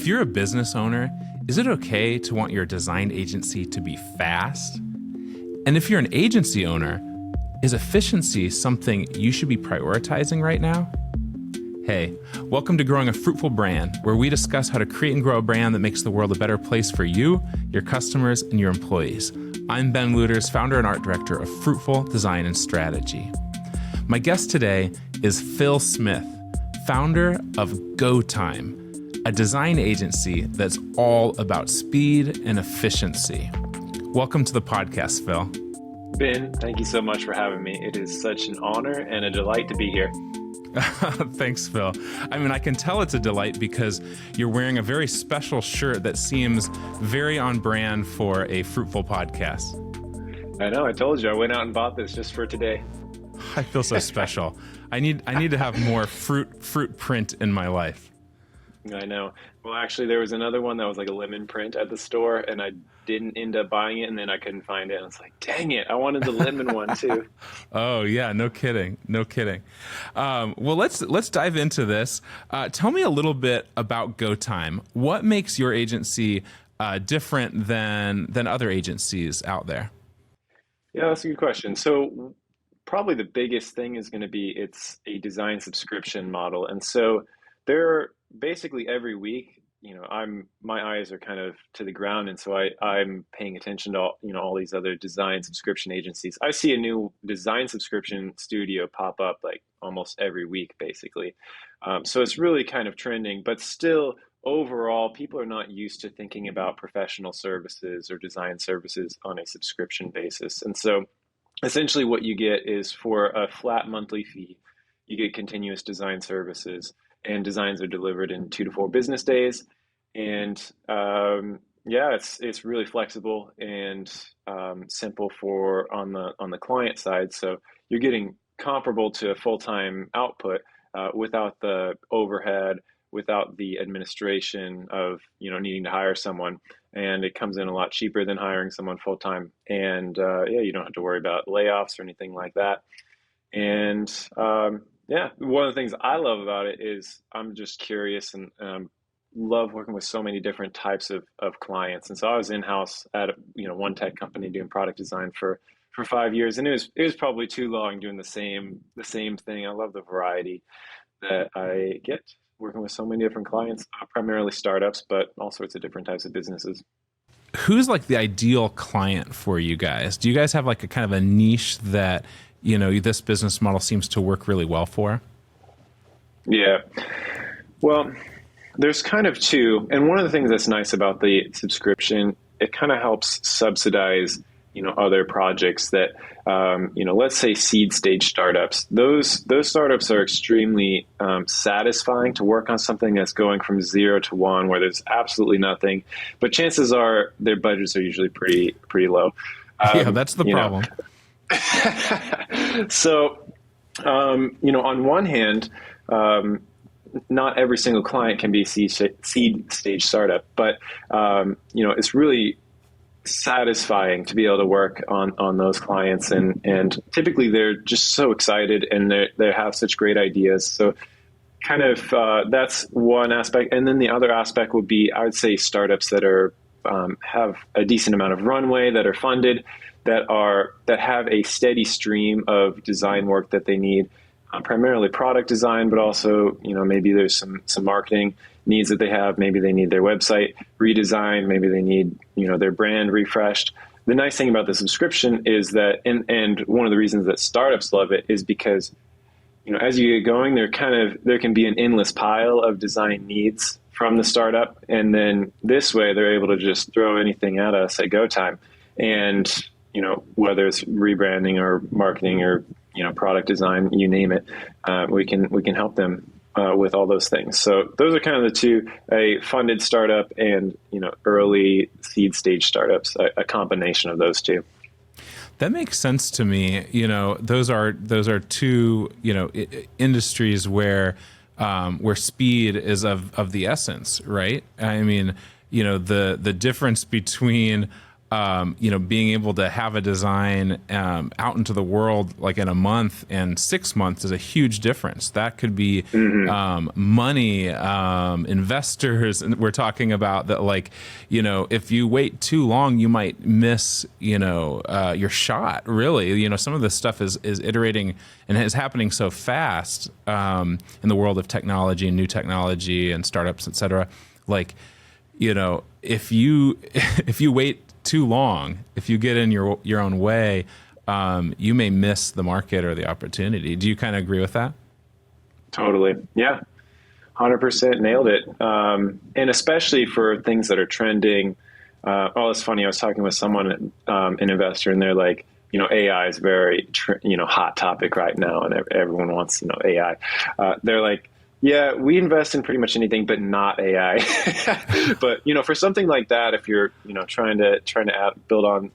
If you're a business owner, is it okay to want your design agency to be fast? And if you're an agency owner, is efficiency something you should be prioritizing right now? Hey, welcome to Growing a Fruitful Brand, where we discuss how to create and grow a brand that makes the world a better place for you, your customers, and your employees. I'm Ben Lueders, founder and art director of Fruitful Design and Strategy. My guest today is Phil Smith, founder of GoTime, a design agency that's all about speed and efficiency. Welcome to the podcast, Phil. Ben, thank you so much for having me. It is such an honor and a delight to be here. Thanks, Phil. I mean, I can tell it's a delight because you're wearing a very special shirt that seems very on brand for a Fruitful podcast. I know, I told you, I went out and bought this just for today. I feel so special. I need to have more fruit print in my life. I know. Well, actually, there was another one that was like a lemon print at the store, and I didn't end up buying it, and then I couldn't find it. And I was like, dang it, I wanted the lemon one too. Oh, yeah, no kidding. Well, let's dive into this. Tell me a little bit about GoTime. What makes your agency different than other agencies out there? Yeah, that's a good question. So probably the biggest thing is going to be it's a design subscription model. And so there basically every week, my eyes are kind of to the ground, and so I'm paying attention to all these other design subscription agencies. I see a new design subscription studio pop up like almost every week, basically. So it's really kind of trending, but still overall, people are not used to thinking about professional services or design services on a subscription basis. And so essentially what you get is for a flat monthly fee, you get continuous design services. And designs are delivered in 2 to 4 business days, and it's really flexible and simple for on the client side. So you're getting comparable to a full-time output without the overhead, without the administration of needing to hire someone, and it comes in a lot cheaper than hiring someone full-time. And you don't have to worry about layoffs or anything like that. And one of the things I love about it is I'm just curious and love working with so many different types of clients. And so I was in-house at one tech company doing product design for 5 years, and it was probably too long doing the same thing. I love the variety that I get working with so many different clients, primarily startups, but all sorts of different types of businesses. Who's like the ideal client for you guys? Do you guys have like a kind of a niche that this business model seems to work really well for? Yeah. Well, there's kind of two. And one of the things that's nice about the subscription, it kind of helps subsidize, other projects that, let's say seed stage startups. Those startups are extremely satisfying to work on something that's going from 0 to 1, where there's absolutely nothing. But chances are their budgets are usually pretty low. Yeah, that's the problem. So, on one hand, not every single client can be a seed stage startup, but, it's really satisfying to be able to work on those clients. And typically they're just so excited and they have such great ideas. So kind of that's one aspect. And then the other aspect would be, I would say, startups that are have a decent amount of runway, that are funded, that have a steady stream of design work that they need, primarily product design, but also, maybe there's some marketing needs that they have. Maybe they need their website redesigned. Maybe they need, their brand refreshed. The nice thing about the subscription is that, and one of the reasons that startups love it is because, as you get going, there can be an endless pile of design needs from the startup. And then this way they're able to just throw anything at us at GoTime. And, whether it's rebranding or marketing or, product design, you name it, we can help them with all those things. So those are kind of the two: a funded startup and early seed stage startups. A combination of those two. That makes sense to me. Those are two industries where speed is of the essence, right? I mean, the difference between being able to have a design out into the world like in a month and 6 months is a huge difference. That could be money, investors. And we're talking about that, like, if you wait too long, you might miss, your shot, really. Some of this stuff is iterating and is happening so fast in the world of technology and new technology and startups, et cetera. Like, if you wait too long, if you get in your own way, you may miss the market or the opportunity. Do you kind of agree with that? Totally. Yeah. 100% nailed it. And especially for things that are trending. It's funny. I was talking with someone, an investor, and they're like, AI is very, hot topic right now, and everyone wants, AI. They're like, yeah, we invest in pretty much anything, but not AI. But, for something like that, if you're, trying to build on,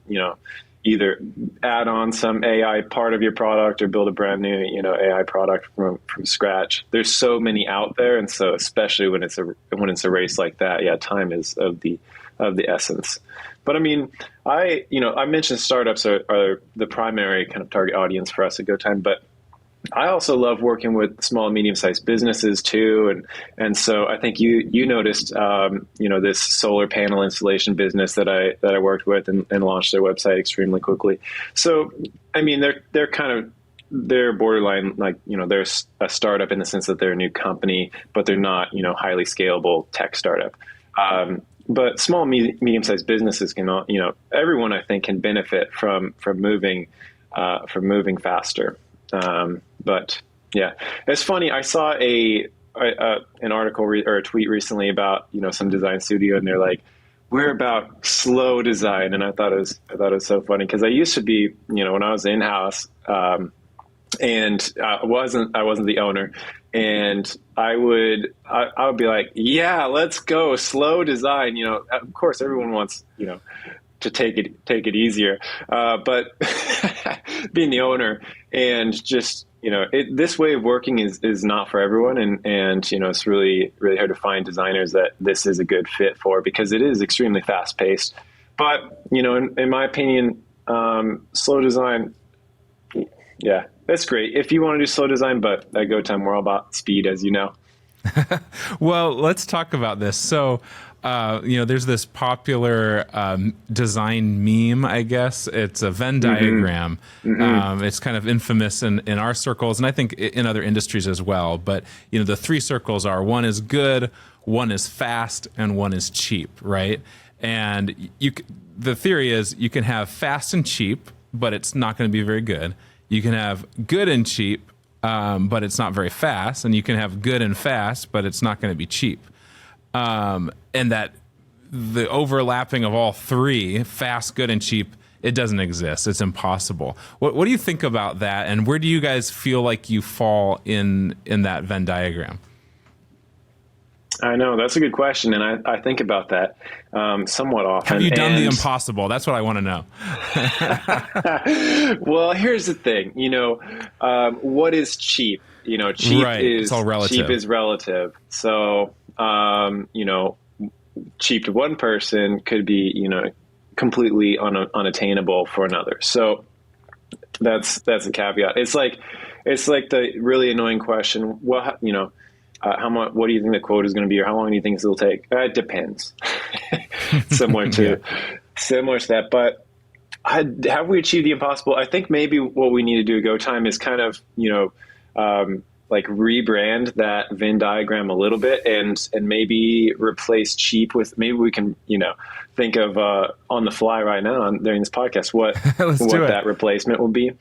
either add on some AI part of your product or build a brand new, AI product from scratch, there's so many out there. And so especially when it's a race like that, yeah, time is of the essence. But I mean, I mentioned startups are the primary kind of target audience for us at GoTime, but I also love working with small and medium-sized businesses too, and so I think you noticed this solar panel installation business that I worked with and launched their website extremely quickly. So I mean they're borderline, like, they're a startup in the sense that they're a new company, but they're not highly scalable tech startup. But small medium-sized businesses can everyone, I think, can benefit from moving faster. But yeah, it's funny. I saw an article or a tweet recently about, some design studio, and they're like, we're about slow design. And I thought it was so funny, because I used to be, when I was in-house, and I wasn't the owner, and I would be like, yeah, let's go slow design. Of course everyone wants, to take it easier. But being the owner and just, this way of working is not for everyone. And it's really, really hard to find designers that this is a good fit for, because it is extremely fast paced. But, in my opinion, slow design, yeah, that's great if you want to do slow design, but at GoTime, we're all about speed, as you know. Well, let's talk about this. So, there's this popular design meme, I guess. It's a Venn diagram. It's kind of infamous in our circles, and I think in other industries as well. But, the three circles are: one is good, one is fast, and one is cheap, right? And the theory is you can have fast and cheap, but it's not going to be very good. You can have good and cheap, but it's not very fast. And you can have good and fast, but it's not going to be cheap. And that the overlapping of all three, fast, good, and cheap, it doesn't exist. It's impossible. What do you think about that? And where do you guys feel like you fall in that Venn diagram? I know, that's a good question, and I think about that somewhat often. Have you done the impossible? That's what I want to know. Well, here's the thing. What is cheap? Cheap right. is it's all relative. Cheap is relative. So, cheap to one person could be, completely unattainable for another. So that's a caveat. It's like the really annoying question. Well, how much? What do you think the quote is going to be, or how long do you think it'll take? It depends. Similar to that. But have we achieved the impossible? I think maybe what we need to do at GoTime is kind of like rebrand that Venn diagram a little bit, and maybe replace cheap with, maybe we can think of on the fly right now during this podcast what that replacement will be.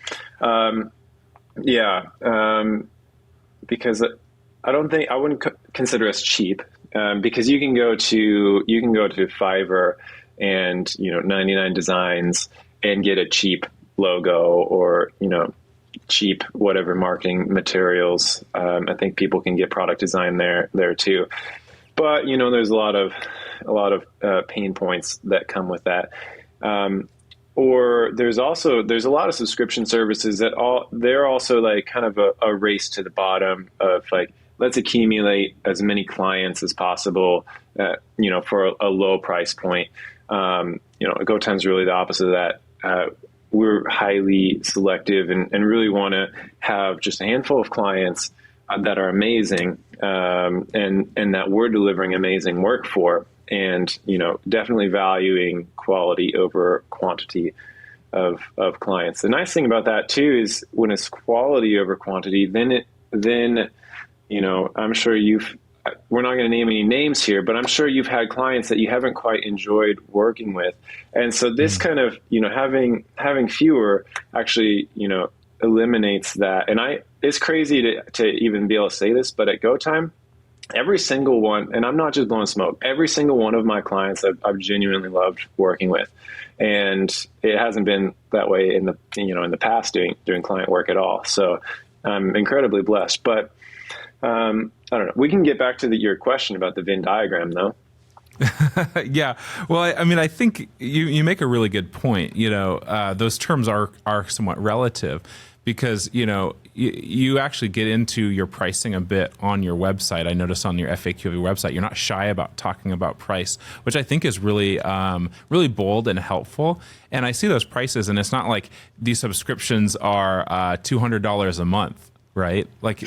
Because I wouldn't consider us cheap, because you can go to Fiverr and 99 Designs and get a cheap logo, or cheap whatever marketing materials. I think people can get product design there too, but there's a lot of pain points that come with that. Or there's a lot of subscription services they're also like kind of a race to the bottom of like, let's accumulate as many clients as possible, for a low price point. Go Time's really the opposite of that. We're highly selective and really want to have just a handful of clients that are amazing, and that we're delivering amazing work for, and definitely valuing quality over quantity of clients. The nice thing about that too is when it's quality over quantity, then I'm sure we're not going to name any names here, but I'm sure you've had clients that you haven't quite enjoyed working with. And so this kind of, having fewer actually, eliminates that. And it's crazy to even be able to say this, but at Go Time, every single one, and I'm not just blowing smoke, every single one of my clients I've genuinely loved working with. And it hasn't been that way in the past doing client work at all. So I'm incredibly blessed, but I don't know. We can get back to your question about the Venn diagram, though. Yeah. Well, I think you make a really good point. Those terms are somewhat relative because, you actually get into your pricing a bit on your website. I notice on your FAQ of your website, you're not shy about talking about price, which I think is really, really bold and helpful. And I see those prices, and it's not like these subscriptions are $200 a month. Right? Like,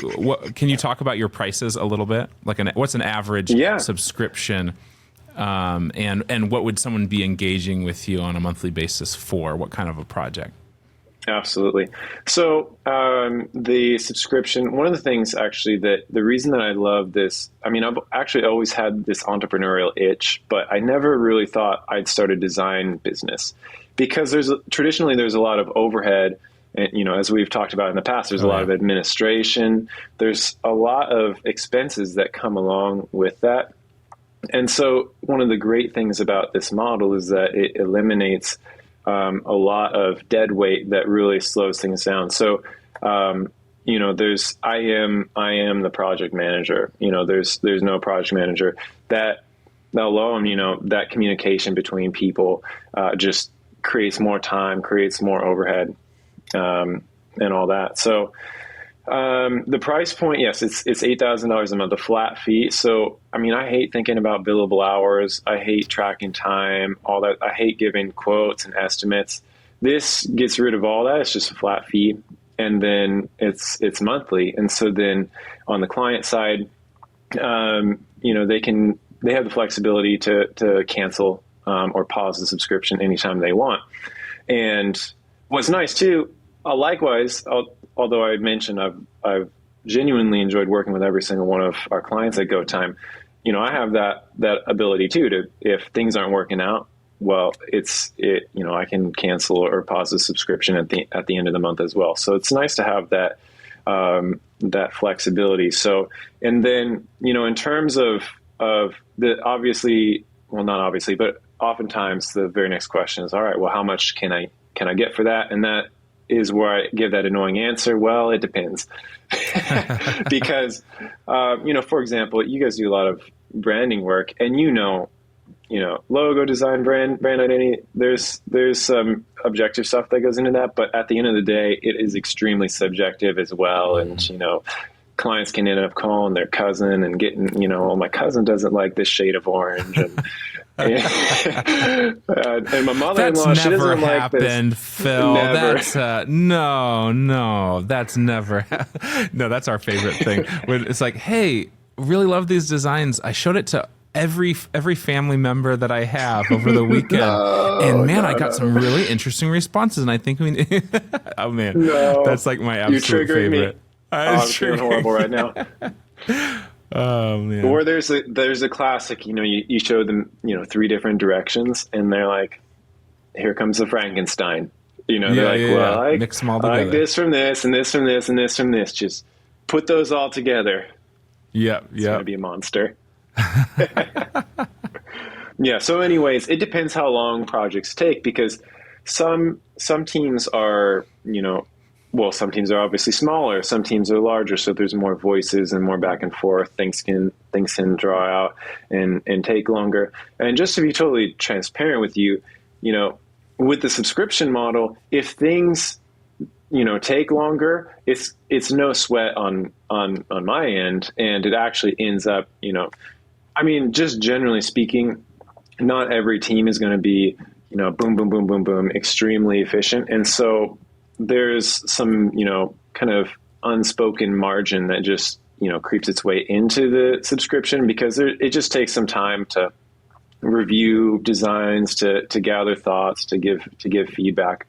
can you talk about your prices a little bit? Like, what's an average subscription, and what would someone be engaging with you on a monthly basis for? What kind of a project? Absolutely. So the subscription, one of the things actually that the reason that I love this, I've actually always had this entrepreneurial itch, but I never really thought I'd start a design business because traditionally there's a lot of overhead. And, as we've talked about in the past, there's a lot of administration. There's a lot of expenses that come along with that. And so one of the great things about this model is that it eliminates a lot of dead weight that really slows things down. So, I am the project manager. There's no project manager. That alone, that communication between people just creates more time, creates more overhead. And all that. So the price point, yes, it's $8,000 a month, a flat fee. So, I hate thinking about billable hours. I hate tracking time, all that. I hate giving quotes and estimates. This gets rid of all that. It's just a flat fee. And then it's monthly. And so then on the client side, they have the flexibility to cancel or pause the subscription anytime they want. And what's nice too, likewise, although I mentioned I've genuinely enjoyed working with every single one of our clients at Go Time, I have that ability too to, if things aren't working out, well, I can cancel or pause the subscription at the end of the month as well. So it's nice to have that flexibility. So, and then, in terms of the obviously, well, not obviously, but oftentimes the very next question is, all right, well, how much can I get for that? And that is where I give that annoying answer. Well, it depends. Because, for example, you guys do a lot of branding work and logo design, brand identity, there's some objective stuff that goes into that. But at the end of the day, it is extremely subjective as well. And, clients can end up calling their cousin and getting, my cousin doesn't like this shade of orange. And my mother-in-law, she doesn't like this. That's never happened, Phil. Never. That's no, that's never. No, that's our favorite thing. When it's like, hey, really love these designs. I showed it to every family member that I have over the weekend, I got some really interesting responses. And I think oh man, that's like my absolute favorite. Me. I'm feeling horrible right now. Oh man. Or there's a classic, you show them, 3 different directions and they're like, here comes the Frankenstein. I mix them all together. I like this from this and this from this and this from this. Just put those all together. Yep. It's going to be a monster. Yeah. So anyways, it depends how long projects take because some teams are, some teams are obviously smaller, some teams are larger, so there's more voices and more back and forth. Things can draw out and take longer. And just to be totally transparent with you, with the subscription model, if things take longer, it's no sweat on my end, and it actually ends up just generally speaking, not every team is going to be, boom, boom, boom, boom, boom, extremely efficient. And so there's some, kind of unspoken margin that just, creeps its way into the subscription, because it just takes some time to review designs, to gather thoughts, to give feedback.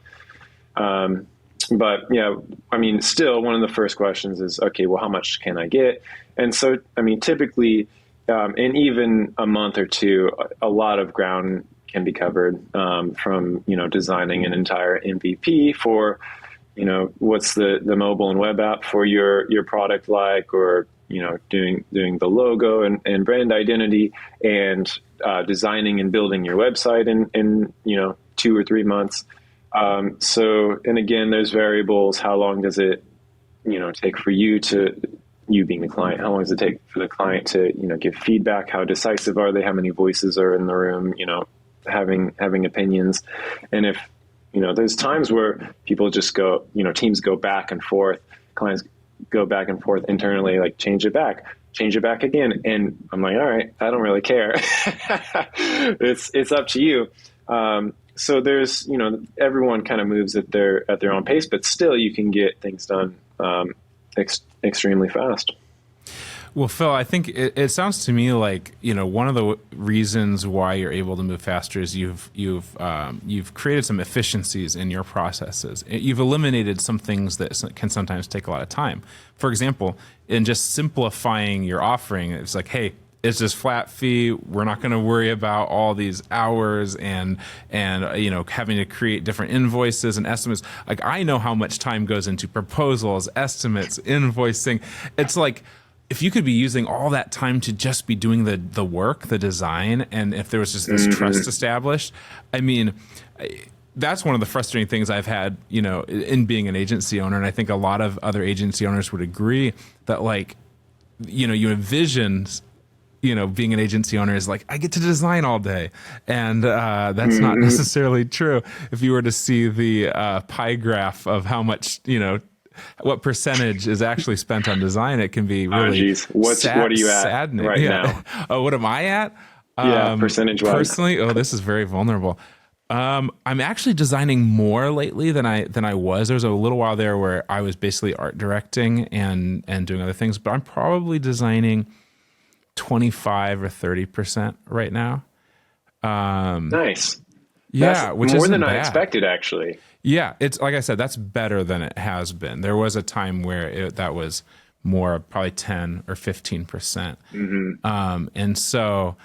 But yeah, I mean, still one of the first questions is, okay, well, how much can I get? And so, I mean, typically, in even a month or two, a lot of ground can be covered, from, designing an entire MVP for, what's the mobile and web app for your product like, or, doing the logo and brand identity, and designing and building your website in 2 or 3 months. So, and again, there's variables. How long does it, take for you being the client? How long does it take for the client to, give feedback? How decisive are they? How many voices are in the room, having opinions? And if, there's times where people just go, teams go back and forth, clients go back and forth internally, like change it back again. And I'm like, all right, I don't really care. It's up to you. So there's, everyone kind of moves at their own pace, but still you can get things done extremely fast. Well, Phil, I think it sounds to me like, one of the reasons why you're able to move faster is you've created some efficiencies in your processes. You've eliminated some things that can sometimes take a lot of time. For example, in just simplifying your offering, it's like, hey, it's just flat fee. We're not going to worry about all these hours and having to create different invoices and estimates. Like, I know how much time goes into proposals, estimates, invoicing. It's like, if you could be using all that time to just be doing the work, the design, and if there was just this trust established, I mean, that's one of the frustrating things I've had, in being an agency owner. And I think a lot of other agency owners would agree that, like, you envision, being an agency owner is like, I get to design all day. And that's not necessarily true. If you were to see the pie graph of how much, what percentage is actually spent on design, it can be really what are you at saddening. right now? Oh, what am I at? Percentage-wise. Personally, this is very vulnerable. I'm actually designing more lately than I was. There was a little while there where I was basically art directing and doing other things, but I'm probably designing 25 or 30% right now. Nice. Yeah, that's which more isn't than bad. I expected, actually. Yeah, it's like I said, that's better than it has been. There was a time where that was more, probably 10 or 15%. And so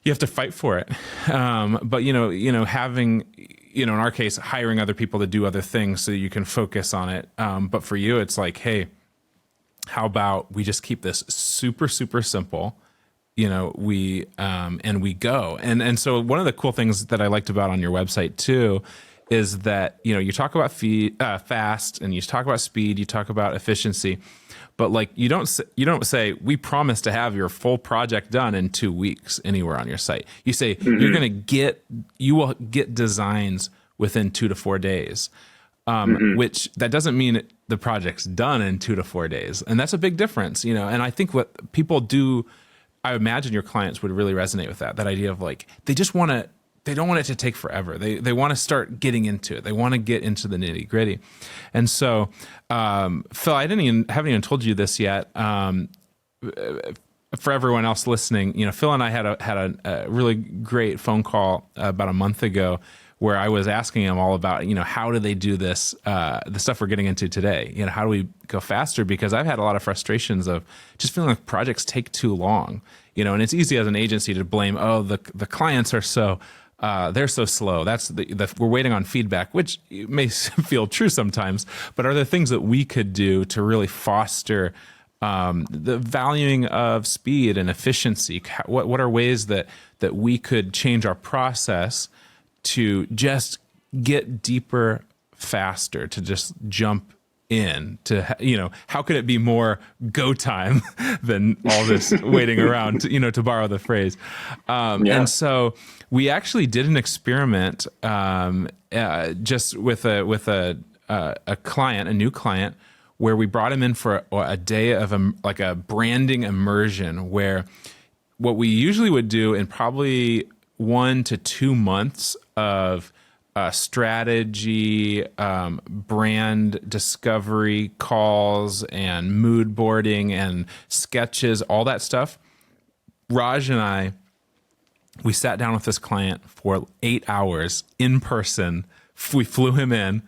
you have to fight for it. But having, in our case, hiring other people to do other things so you can focus on it. But for you, it's like, hey, how about we just keep this super, super simple? We go. And so one of the cool things that I liked about on your website too is that, you talk about fast, and you talk about speed, you talk about efficiency, but like, you don't say, we promise to have your full project done in 2 weeks anywhere on your site. You say, you will get designs within 2 to 4 days. Which that doesn't mean the project's done in 2 to 4 days. And that's a big difference, and I think what people do, I imagine your clients would really resonate with that idea of like, they don't want it to take forever. They want to start getting into it. They want to get into the nitty gritty. And so, Phil, I haven't even told you this yet. For everyone else listening, Phil and I had a really great phone call about a month ago where I was asking him all about, how do they do this, the stuff we're getting into today? How do we go faster? Because I've had a lot of frustrations of just feeling like projects take too long, and it's easy as an agency to blame, the clients are so, they're so slow. That's we're waiting on feedback, which may feel true sometimes, but are there things that we could do to really foster the valuing of speed and efficiency? What are ways that we could change our process to just get deeper faster, to just jump in, to, how could it be more go time than all this waiting around, to borrow the phrase. And so we actually did an experiment just with a client, a new client, where we brought him in for a day of a branding immersion, where what we usually would do in probably 1 to 2 months of strategy, brand discovery calls, and mood boarding and sketches, all that stuff. Raj and I, we sat down with this client for 8 hours in person. We flew him in,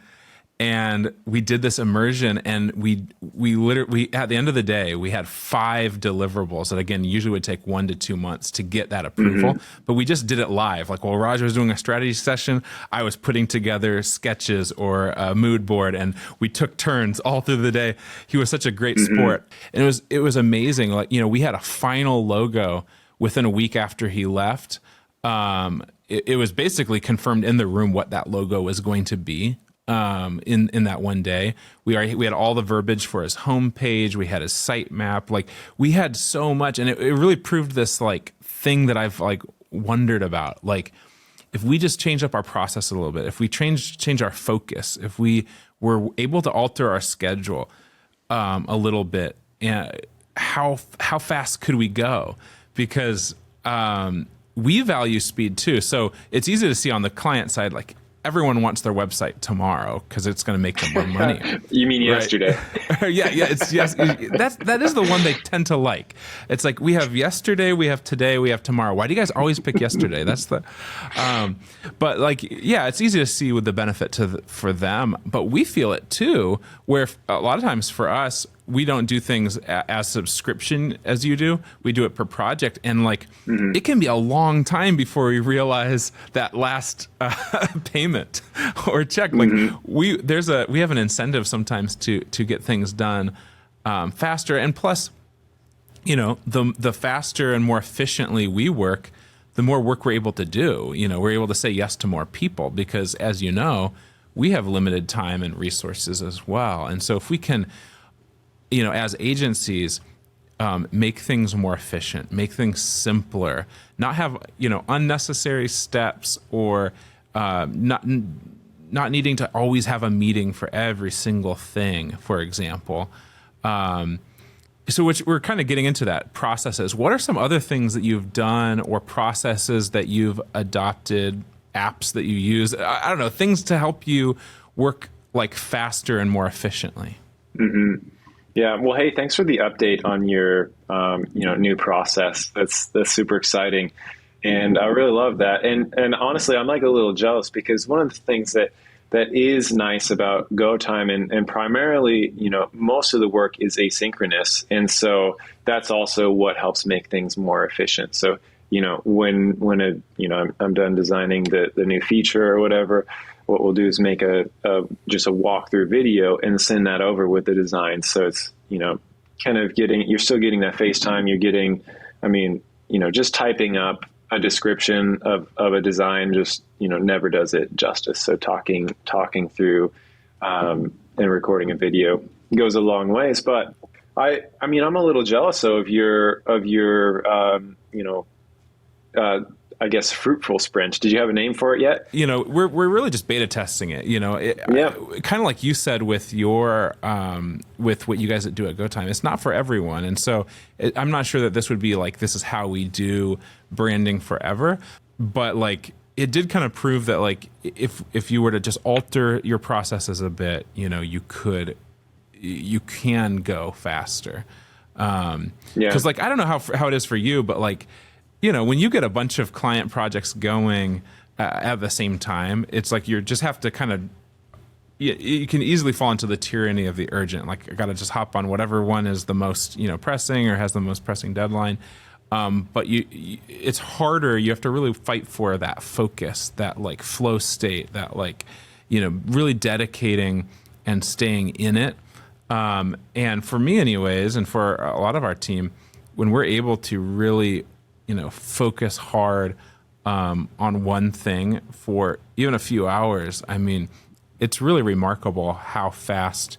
and we did this immersion, and we literally, at the end of the day, we had 5 deliverables that, again, usually would take 1 to 2 months to get that approval. But we just did it live. Like, while Raj was doing a strategy session, I was putting together sketches or a mood board, and we took turns all through the day. He was such a great sport. And it was amazing. Like, we had a final logo within a week after he left. It was basically confirmed in the room what that logo was going to be. In that one day, we had all the verbiage for his homepage. We had his site map. Like, we had so much, and it really proved this like thing that I've like wondered about. Like, if we just change up our process a little bit, if we change our focus, if we were able to alter our schedule a little bit, and how fast could we go? Because we value speed too. So it's easy to see on the client side, like, everyone wants their website tomorrow because it's going to make them more money. You mean yesterday? Yeah. It's yes. That is the one they tend to like. It's like, we have yesterday, we have today, we have tomorrow. Why do you guys always pick yesterday? That's the. But like, yeah, it's easy to see with the benefit for them, but we feel it too. Where a lot of times for us, we don't do things as subscription as you do. We do it per project, and like it can be a long time before we realize that last payment or check. Like we have an incentive sometimes to get things done faster, and plus, the faster and more efficiently we work, the more work we're able to do. We're able to say yes to more people because, as you know, we have limited time and resources as well. And so if we can, as agencies, make things more efficient, make things simpler, not have, unnecessary steps, or not needing to always have a meeting for every single thing, for example. So we're kind of getting into that processes. What are some other things that you've done, or processes that you've adopted, apps that you use? I don't know, things to help you work like faster and more efficiently. Yeah. Well, hey, thanks for the update on your, new process. That's super exciting. And I really love that. And honestly, I'm like a little jealous, because one of the things that is nice about GoTime, and primarily, most of the work is asynchronous. And so that's also what helps make things more efficient. So, when I'm done designing the new feature or whatever, what we'll do is make just a walkthrough video and send that over with the design. So it's, kind of you're still getting that face time. You're getting, just typing up a description of a design just, never does it justice. So talking through, and recording a video goes a long ways. But I'm a little jealous of your I guess Fruitful sprint. Did you have a name for it yet? We're really just beta testing it. Kind of like you said with your with what you guys do at GoTime. It's not for everyone, and so I'm not sure that this would be like, this is how we do branding forever. But like, it did kind of prove that, like, if you were to just alter your processes a bit, you can go faster. Because like, I don't know how it is for you, but like, when you get a bunch of client projects going at the same time, it's like you just have to kind of, you can easily fall into the tyranny of the urgent. Like, I got to just hop on whatever one is the most, pressing, or has the most pressing deadline. But it's harder. You have to really fight for that focus, that like flow state, that like, really dedicating and staying in it. And for me anyways, and for a lot of our team, when we're able to really, focus hard on one thing for even a few hours, it's really remarkable how fast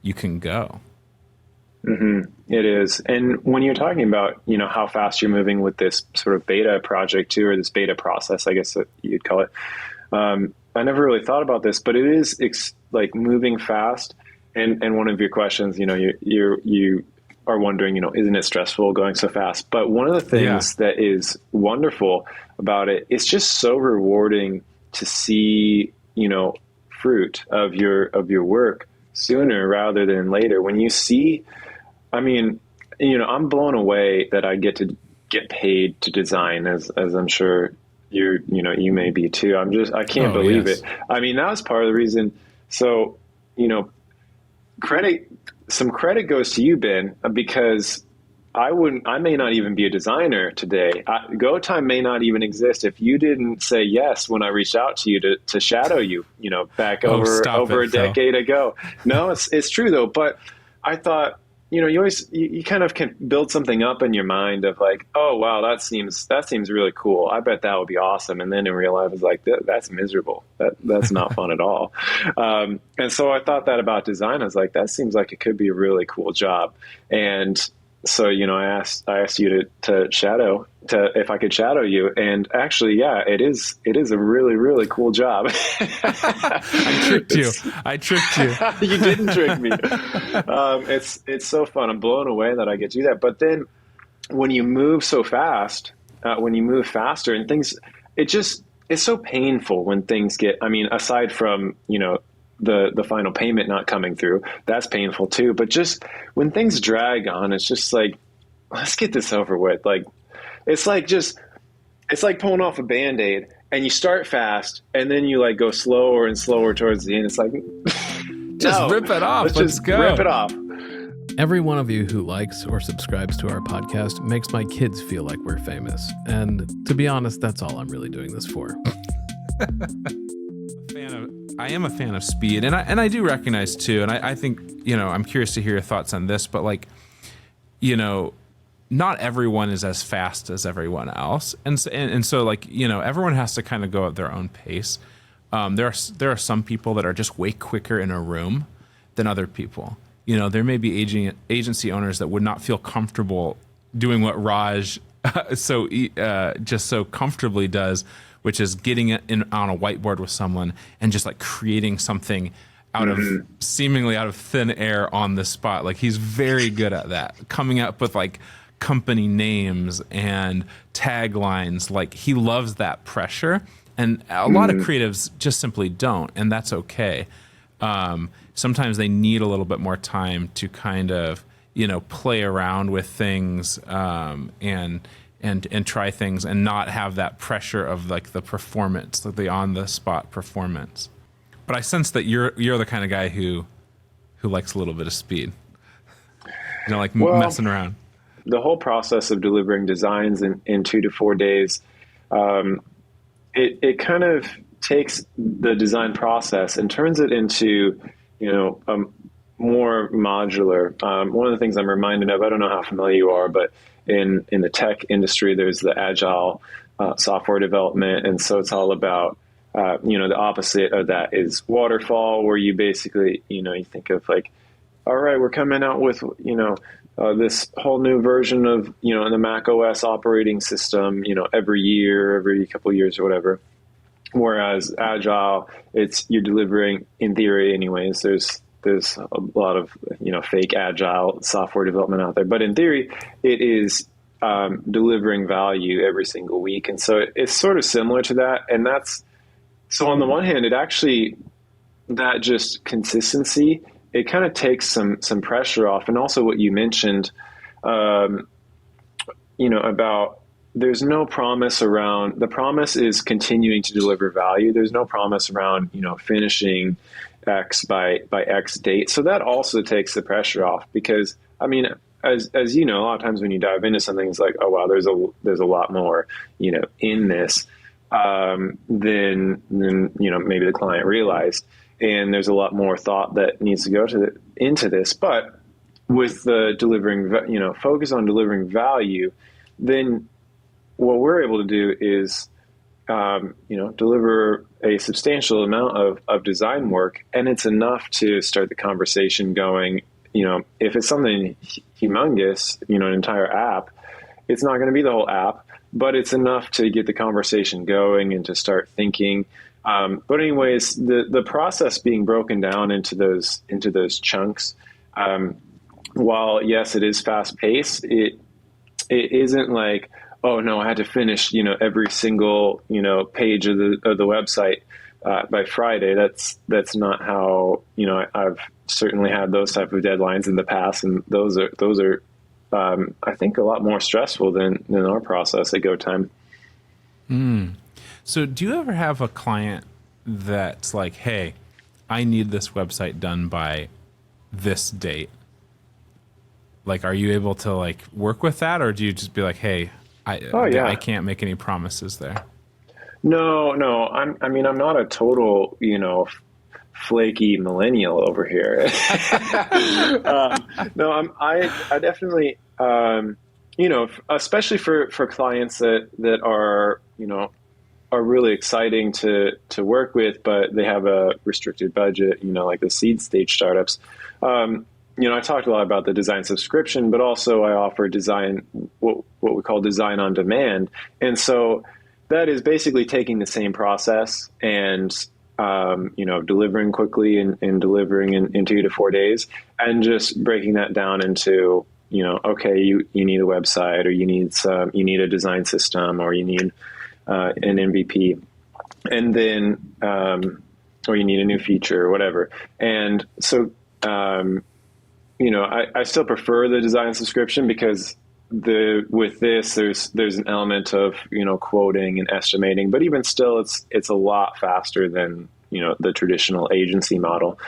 you can go. It is. And when you're talking about, how fast you're moving with this sort of beta project too, or this beta process, I guess that you'd call it. I never really thought about this, but it is like moving fast. And one of your questions, you are wondering, isn't it stressful going so fast? But one of the things that is wonderful about it, it's just so rewarding to see, fruit of your work sooner rather than later. When you see, I'm blown away that I get to get paid to design, as I'm sure you may be too. I can't believe it. I mean, that was part of the reason. So, some credit goes to you, Ben, because I may not even be a designer today. Go Time may not even exist if you didn't say yes when I reached out to you to shadow you, back over a decade ago. No, it's true though. But I thought, you kind of can build something up in your mind of like, oh wow, that seems really cool. I bet that would be awesome. And then in real life, it's like that's miserable. That's not fun at all. And so I thought that about design. I was like, that seems like it could be a really cool job. And so, I asked you to shadow, if I could shadow you. And actually, yeah, it is a really, really cool job. I tricked you. You didn't trick me. It's so fun. I'm blown away that I get to do that. But then when you move so fast, when you move faster and things, it's so painful when things get, aside from, the final payment not coming through, that's painful too. But just when things drag on, it's just like, let's get this over with. Like, it's like pulling off a Band-Aid, and you start fast and then you like go slower and slower towards the end. It's like, just rip it off. Let's go. Rip it off. Every one of you who likes or subscribes to our podcast makes my kids feel like we're famous. And to be honest, that's all I'm really doing this for. I am a fan of speed, and I do recognize too, and I think, I'm curious to hear your thoughts on this, but like, not everyone is as fast as everyone else, and so like, everyone has to kind of go at their own pace. There are some people that are just way quicker in a room than other people. There may be agency owners that would not feel comfortable doing what Raj just so comfortably does, which is getting it on a whiteboard with someone and just like creating something seemingly out of thin air on the spot. Like, he's very good at that, coming up with like company names and taglines. Like, he loves that pressure, and a lot of creatives just simply don't, and that's okay. Sometimes they need a little bit more time to kind of, play around with things, and try things and not have that pressure of like the performance, like the on the spot performance. But I sense that you're the kind of guy who likes a little bit of speed, messing around. The whole process of delivering designs in 2 to 4 days, it kind of takes the design process and turns it into, more modular. One of the things I'm reminded of, I don't know how familiar you are, but in the tech industry, there's the agile software development. And so it's all about, the opposite of that is waterfall, where you basically, you think of like, all right, we're coming out with, this whole new version of, the Mac OS operating system, every year, every couple of years or whatever. Whereas agile, you're delivering, in theory anyways, there's a lot of, fake agile software development out there, but in theory it is delivering value every single week. And so it's sort of similar to that. And so on the one hand, it actually, that just consistency, it kind of takes some pressure off. And also what you mentioned, about there's no promise around, the promise is continuing to deliver value. There's no promise around, finishing X by X date. So that also takes the pressure off, because as you know, a lot of times when you dive into something, it's like, oh wow, there's a lot more, in this, than maybe the client realized. And there's a lot more thought that needs to go into this. But with the delivering, focus on delivering value, then what we're able to do is, deliver a substantial amount of design work, and it's enough to start the conversation going. If it's something humongous, an entire app, it's not going to be the whole app, but it's enough to get the conversation going and to start thinking. But anyways, the process being broken down into those chunks, while yes, it is fast paced, it isn't like, oh no, I had to finish, every single, page of the website by Friday. That's not how, I've certainly had those type of deadlines in the past, and those are I think a lot more stressful than our process at GoTime. So do you ever have a client that's like, hey, I need this website done by this date? Like, are you able to like work with that, or do you just be like, hey, I can't make any promises there? No. I'm not a total, flaky millennial over here. I definitely, especially for clients that are, are really exciting to work with, but they have a restricted budget, like the seed stage startups. I talked a lot about the design subscription, but also I offer design, what we call design on demand. And so that is basically taking the same process and, delivering quickly and delivering in 2 to 4 days, and just breaking that down into, okay, you need a website, or you need a design system, or you need an MVP, and then, or you need a new feature or whatever. And so, I still prefer the design subscription, because with this, there's an element of, quoting and estimating, but even still, it's a lot faster than, the traditional agency model.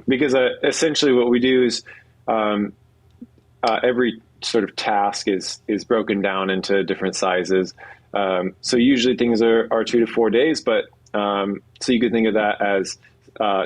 Because essentially what we do is, every sort of task is broken down into different sizes. So usually things are 2 to 4 days, but, so you could think of that as,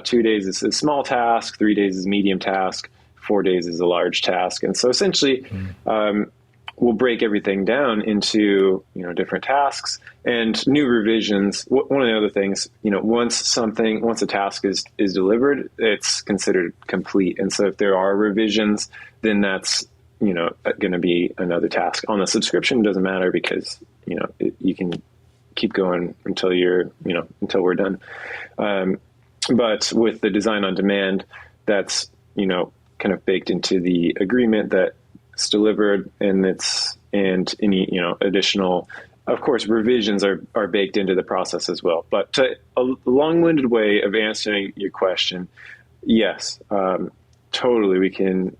2 days is a small task, 3 days is a medium task, 4 days is a large task. And so essentially, we'll break everything down into, different tasks and new revisions. One of the other things, once a task is delivered, it's considered complete. And so if there are revisions, then that's, going to be another task. On the subscription, it doesn't matter, because, you can keep going until until we're done. But with the design on demand, that's, kind of baked into the agreement that it's delivered, and any, additional, of course, revisions are baked into the process as well. But a long-winded way of answering your question, yes, totally. We can,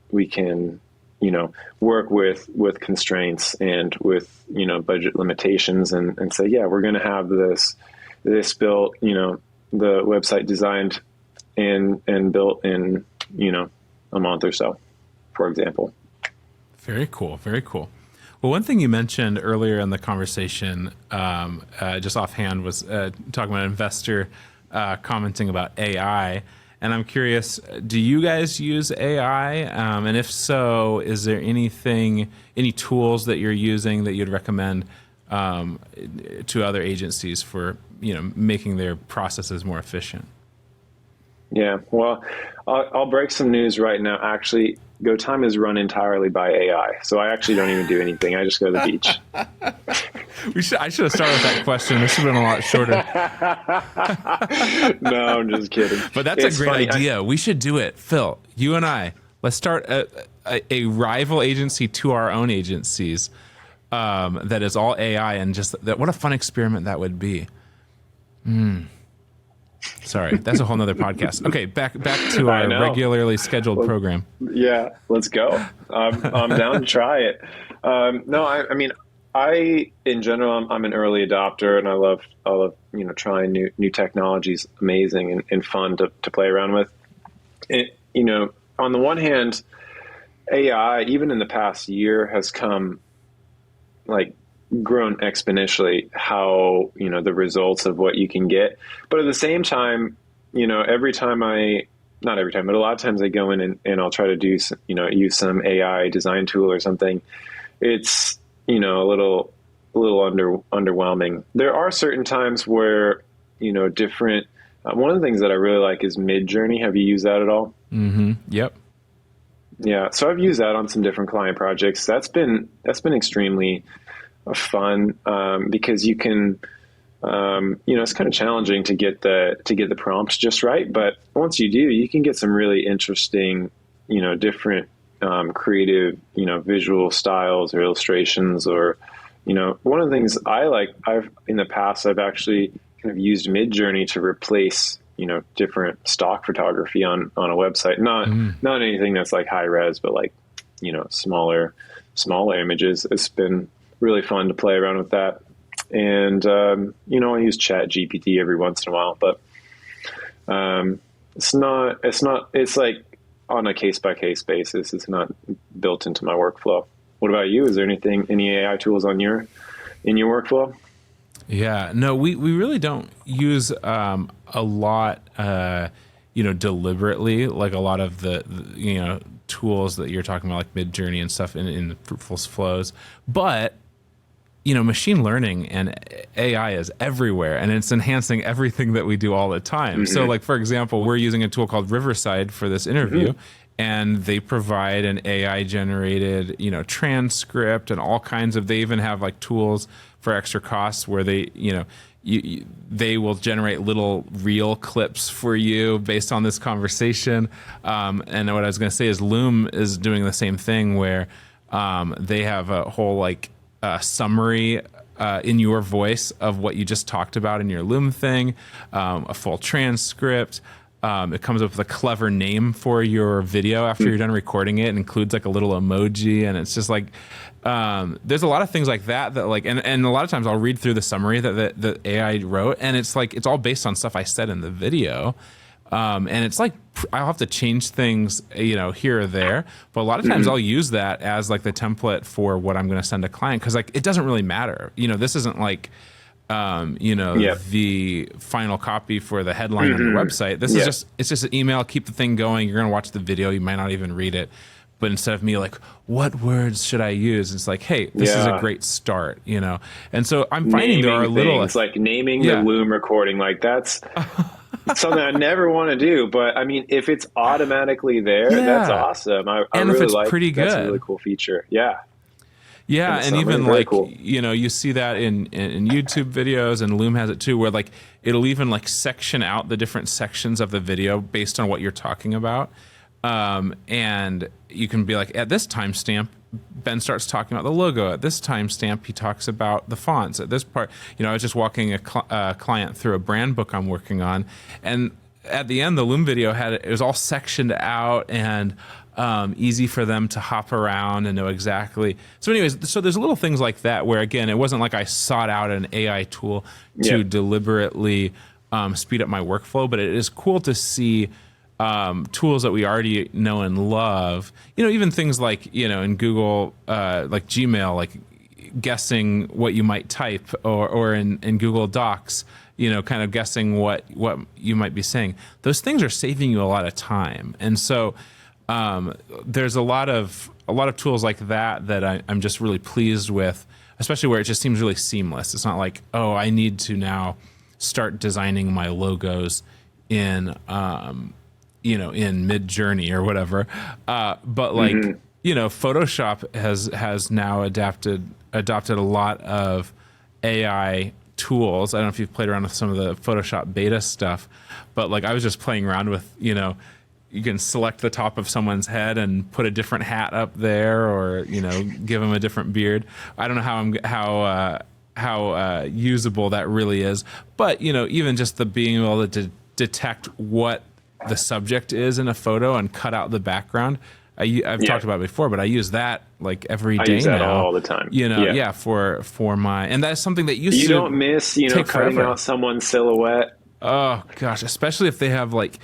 work with constraints and with, budget limitations, and say, yeah, we're going to have this built, the website designed and built in, a month or so, for example. Very cool. Very cool. Well, one thing you mentioned earlier in the conversation, just offhand, was talking about an investor commenting about AI. And I'm curious, do you guys use AI? And if so, is there any tools that you're using that you'd recommend to other agencies for, making their processes more efficient? Yeah, well, I'll break some news right now. Actually, GoTime is run entirely by AI, so I actually don't even do anything. I just go to the beach. I should have started with that question. This should have been a lot shorter. No, I'm just kidding. But that's a great idea. We should do it, Phil. You and I. Let's start a rival agency to our own agencies that is all AI, and just that. What a fun experiment that would be. Sorry, that's a whole nother podcast. Okay, back to our regularly scheduled program. Yeah, let's go. I'm down to try it. No, I mean, in general, I'm an early adopter, and I love trying new technologies. Amazing and fun to play around with. On the one hand, AI, even in the past year, has grown exponentially, how, the results of what you can get. But at the same time, every time not every time, but a lot of times I go in and I'll try to do, use some AI design tool or something. It's, a little underwhelming. There are certain times where, different, one of the things that I really like is Midjourney. Have you used that at all? Mm-hmm. Yep. Yeah. So I've used that on some different client projects. That's been extremely fun, because you can, it's kind of challenging to get the prompts just right. But once you do, you can get some really interesting, different creative, visual styles or illustrations, or, one of the things I've in the past, I've actually kind of used Midjourney to replace, different stock photography on a website. Not anything that's like high res, but like, smaller images. It's been really fun to play around with that. And, I use Chat GPT every once in a while, but, it's like on a case by case basis. It's not built into my workflow. What about you? Is there any AI tools in your workflow? Yeah, no, we really don't use a lot, deliberately, like a lot of the tools that you're talking about, like Midjourney and stuff in Fruitful flows. But, machine learning and AI is everywhere, and it's enhancing everything that we do all the time. So, like, for example, we're using a tool called Riverside for this interview, and they provide an AI-generated, transcript and all kinds of, they even have, like, tools for extra costs where they, they will generate little reel clips for you based on this conversation. And what I was going to say is Loom is doing the same thing where they have a whole, like, summary in your voice of what you just talked about in your Loom thing, a full transcript. It comes up with a clever name for your video after you're done recording it. It includes like a little emoji, and it's just like there's a lot of things like that like, and a lot of times I'll read through the summary that the AI wrote, and it's like it's all based on stuff I said in the video. And it's like I'll have to change things, here or there, but a lot of times I'll use that as like the template for what I'm going to send a client, because like it doesn't really matter. This isn't like the final copy for the headline on your website. This is it's just an email. Keep the thing going. You're going to watch the video. You might not even read it. But instead of me like, what words should I use? It's like, hey, this is a great start, And so I'm finding there are little things like naming the Loom recording. Like that's something I never want to do. But I mean, if it's automatically there, that's awesome. I and really if it's like pretty good. That's a really cool feature. Yeah. Yeah, and even like, cool. You see that in YouTube videos, and Loom has it too, where like it'll even like section out the different sections of the video based on what you're talking about. And you can be like, at this timestamp, Ben starts talking about the logo. At this timestamp, he talks about the fonts. At this part, I was just walking a client through a brand book I'm working on, and at the end, the Loom video it was all sectioned out and easy for them to hop around and know exactly. So anyways, so there's little things like that where, again, it wasn't like I sought out an AI tool to deliberately speed up my workflow, but it is cool to see tools that we already know and love, even things like, in Google, like Gmail, like guessing what you might type, or in Google Docs, kind of guessing what you might be saying. Those things are saving you a lot of time. And so there's a lot of tools like that I'm just really pleased with, especially where it just seems really seamless. It's not like, oh, I need to now start designing my logos in in Midjourney or whatever. But like, Photoshop has now adopted a lot of AI tools. I don't know if you've played around with some of the Photoshop beta stuff, but like I was just playing around with, you can select the top of someone's head and put a different hat up there, or, give them a different beard. I don't know how usable that really is, but, even just the being able to detect what the subject is in a photo and cut out the background. I've talked about it before, but I use that like every day now. I use that all the time. For my, and that's something that used to You don't miss, cutting forever. out someone's silhouette. Oh gosh, especially if they have like,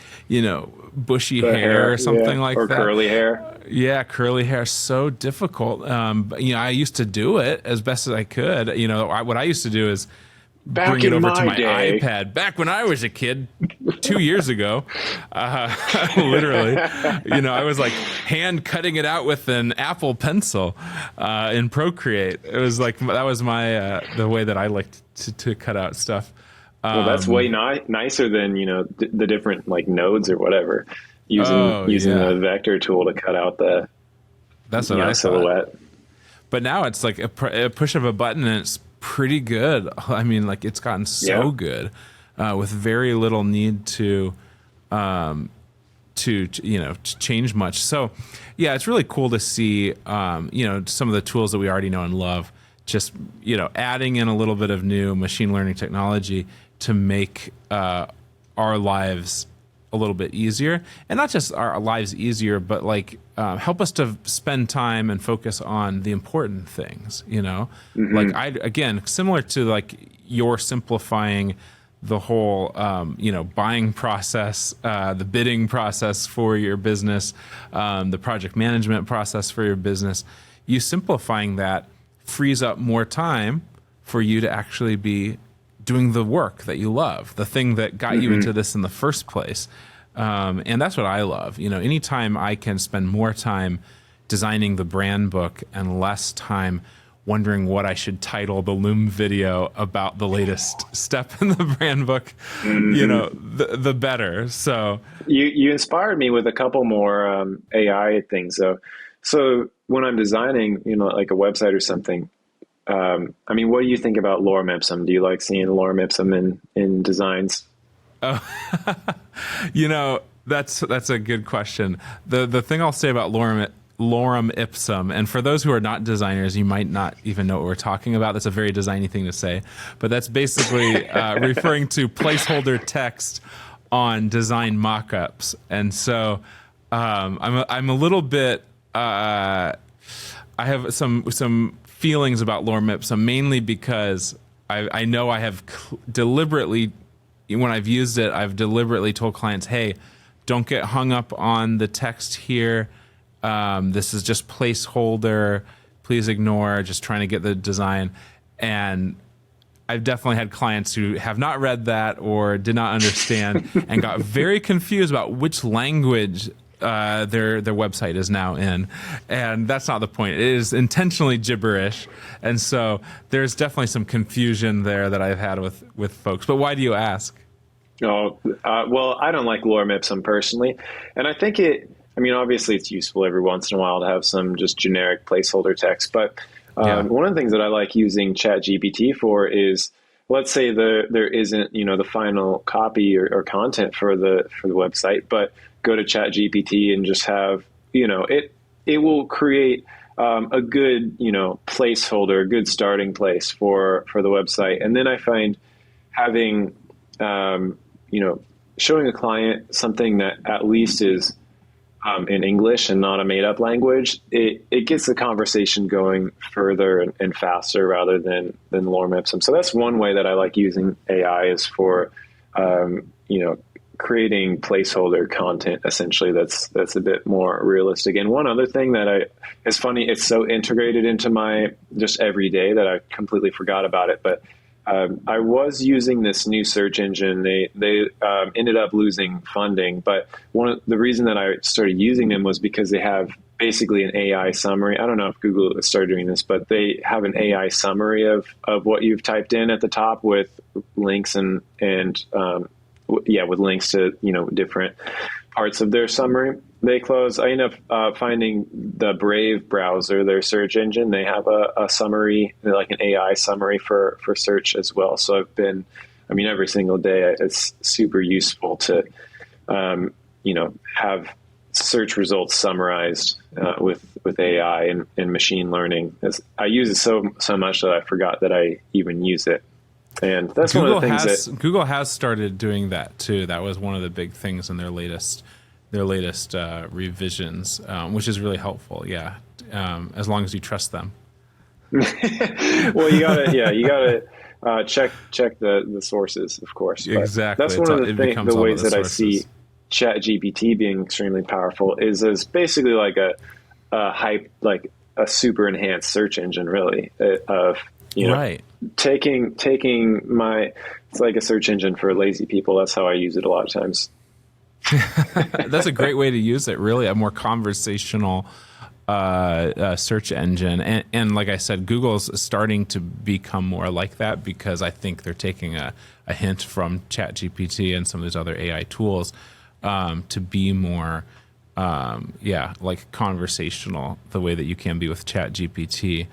bushy hair or something like or that. Or curly hair. Yeah, curly hair is so difficult. But, I used to do it as best as I could. What I used to do is bring it over to my iPad. Back when I was a kid, 2 years ago, literally, I was like hand cutting it out with an Apple Pencil in Procreate. It was like, that was my the way that I liked to cut out stuff. Well, that's way nicer than, the different like nodes or whatever, using the vector tool to cut out the silhouette. Thought. But now it's like a push of a button and it's pretty good. I mean, like it's gotten so good with very little need to to change much. So yeah, it's really cool to see some of the tools that we already know and love, just adding in a little bit of new machine learning technology to make our lives a little bit easier, and not just our lives easier, but like help us to spend time and focus on the important things. Like again, similar to like you're simplifying the whole buying process, the bidding process for your business, the project management process for your business. You simplifying that frees up more time for you to actually be doing the work that you love, the thing that got you into this in the first place. And that's what I love. Anytime I can spend more time designing the brand book and less time wondering what I should title the Loom video about the latest step in the brand book, the better. So you inspired me with a couple more AI things. So when I'm designing, like a website or something, what do you think about lorem ipsum? Do you like seeing lorem ipsum in designs? Oh, that's a good question. The thing I'll say about lorem ipsum, and for those who are not designers, you might not even know what we're talking about. That's a very designy thing to say, but that's basically referring to placeholder text on design mockups. And so I'm a little bit. I have some feelings about lorem ipsum, mainly because I know I have deliberately, when I've used it, I've deliberately told clients, hey, don't get hung up on the text here. This is just placeholder. Please ignore, just trying to get the design. And I've definitely had clients who have not read that or did not understand and got very confused about which language their website is now in. And that's not the point. It is intentionally gibberish. And so there's definitely some confusion there that I've had with folks. But why do you ask? Well, I don't like lorem ipsum personally. And I think obviously it's useful every once in a while to have some just generic placeholder text. But one of the things that I like using ChatGPT for is, let's say there isn't, the final copy or content for the website, but go to ChatGPT and just have, it will create a good, placeholder, a good starting place for the website. And then I find having, showing a client something that at least is in English and not a made up language, it gets the conversation going further and faster rather than lorem ipsum. So that's one way that I like using AI is for, creating placeholder content, essentially, that's a bit more realistic. And one other thing that it's funny, it's so integrated into my just everyday that I completely forgot about it. But I was using this new search engine. They ended up losing funding, but the reason that I started using them was because they have basically an AI summary. I don't know if Google started doing this, but they have an AI summary of what you've typed in at the top with links and with links to, different parts of their summary. They close. I end up finding the Brave browser, their search engine. They have a summary, like an AI summary for search as well. So I've been, every single day, it's super useful to, have search results summarized with AI and machine learning. I use it so much that I forgot that I even use it. And that's Google one of the things Google has started doing that too. That was one of the big things in their latest revisions, which is really helpful. Yeah, as long as you trust them. Well, you gotta check the sources, of course. But exactly. That's one of the ways that I see ChatGPT being extremely powerful is as basically like a super enhanced search engine, really, of right. Taking it's like a search engine for lazy people. That's how I use it a lot of times. That's a great way to use it, really, a more conversational search engine. And like I said, Google's starting to become more like that because I think they're taking a hint from ChatGPT and some of these other AI tools to be more, like conversational the way that you can be with ChatGPT.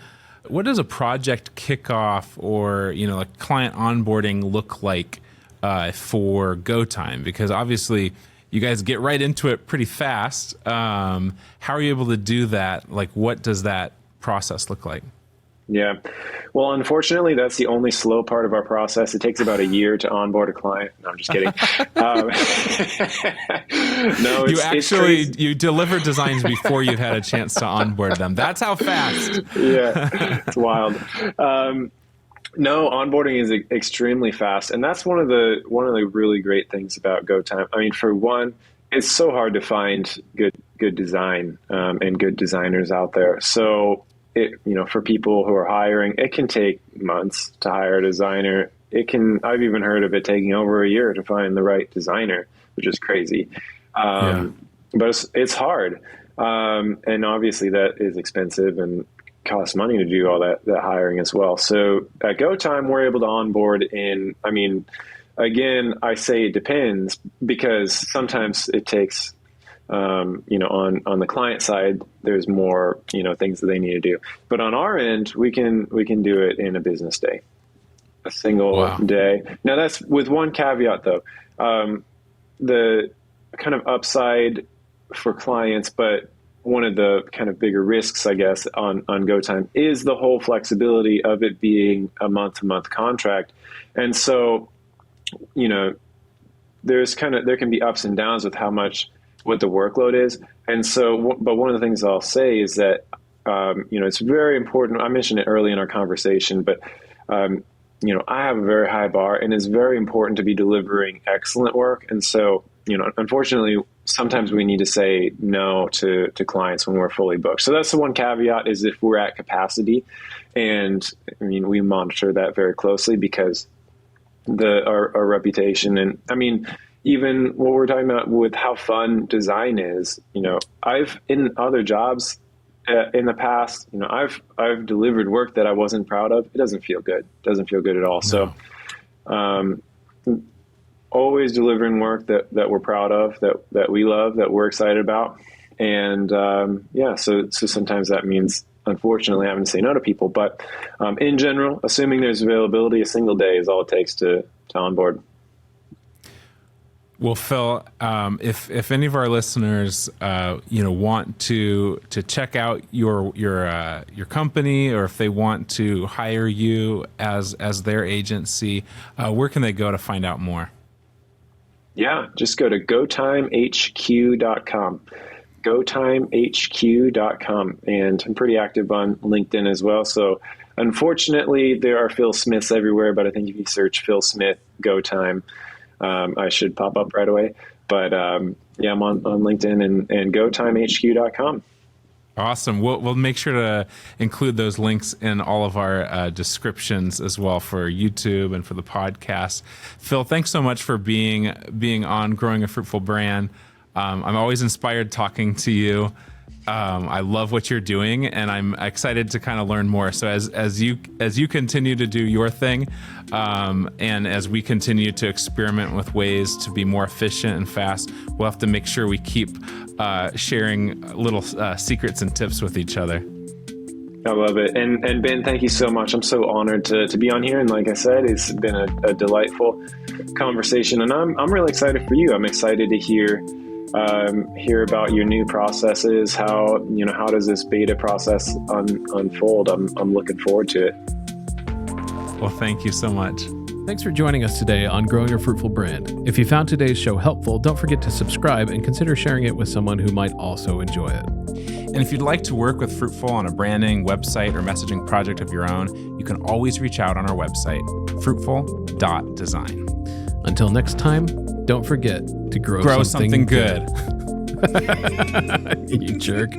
What does a project kickoff or, like client onboarding look like for Go Time? Because obviously you guys get right into it pretty fast. How are you able to do that? Like, what does that process look like? Yeah. Well, unfortunately, that's the only slow part of our process. It takes about a year to onboard a client. No, I'm just kidding. No, you deliver designs before you've had a chance to onboard them. That's how fast. Yeah, it's wild. No, onboarding is extremely fast, and that's one of the really great things about GoTime. I mean, for one, it's so hard to find good design and good designers out there. So, for people who are hiring, it can take months to hire a designer. I've even heard of it taking over a year to find the right designer, which is crazy. But it's hard, and obviously that is expensive and costs money to do all that hiring as well. So at GoTime, we're able to onboard again, I say it depends, because sometimes it takes, on the client side, there's more, things that they need to do. But on our end, we can do it in a business day, a single day. Now that's with one caveat though. The kind of upside for clients, but one of the kind of bigger risks, I guess, on GoTime is the whole flexibility of it being a month-to-month contract. And so, there can be ups and downs with what the workload is. And so, but one of the things I'll say is that, it's very important. I mentioned it early in our conversation, but, I have a very high bar, and it's very important to be delivering excellent work. And so, unfortunately, sometimes we need to say no to clients when we're fully booked. So that's the one caveat, is if we're at capacity. And we monitor that very closely, because our reputation, and even what we're talking about with how fun design is, I've in other jobs in the past, I've delivered work that I wasn't proud of. It doesn't feel good. It doesn't feel good at all. No. So, always delivering work that we're proud of, that we love, that we're excited about. And so sometimes that means, unfortunately, having to say no to people. But in general, assuming there's availability, a single day is all it takes to onboard. Well, Phil, if any of our listeners, want to check out your company, or if they want to hire you as their agency, where can they go to find out more? Yeah, just go to gotimehq.com. gotimehq.com. And I'm pretty active on LinkedIn as well. So unfortunately, there are Phil Smiths everywhere, but I think if you search Phil Smith, GoTime, I should pop up right away. But I'm on LinkedIn and gotimehq.com. Awesome. We'll make sure to include those links in all of our descriptions as well, for YouTube and for the podcast. Phil, thanks so much for being on Growing a Fruitful Brand. I'm always inspired talking to you. I love what you're doing, and I'm excited to kind of learn more. So as you continue to do your thing, and as we continue to experiment with ways to be more efficient and fast, we'll have to make sure we keep sharing little secrets and tips with each other. I love it. And Ben, thank you so much. I'm so honored to be on here. And like I said, it's been a delightful conversation, and I'm really excited for you. I'm excited to hear about your new processes. How does this beta process unfold? I'm looking forward to it. Well, thank you so much. Thanks for joining us today on Growing a Fruitful Brand. If you found today's show helpful, don't forget to subscribe and consider sharing it with someone who might also enjoy it. And if you'd like to work with Fruitful on a branding, website, or messaging project of your own, you can always reach out on our website, fruitful.design. Until next time, don't forget to grow something good. You jerk.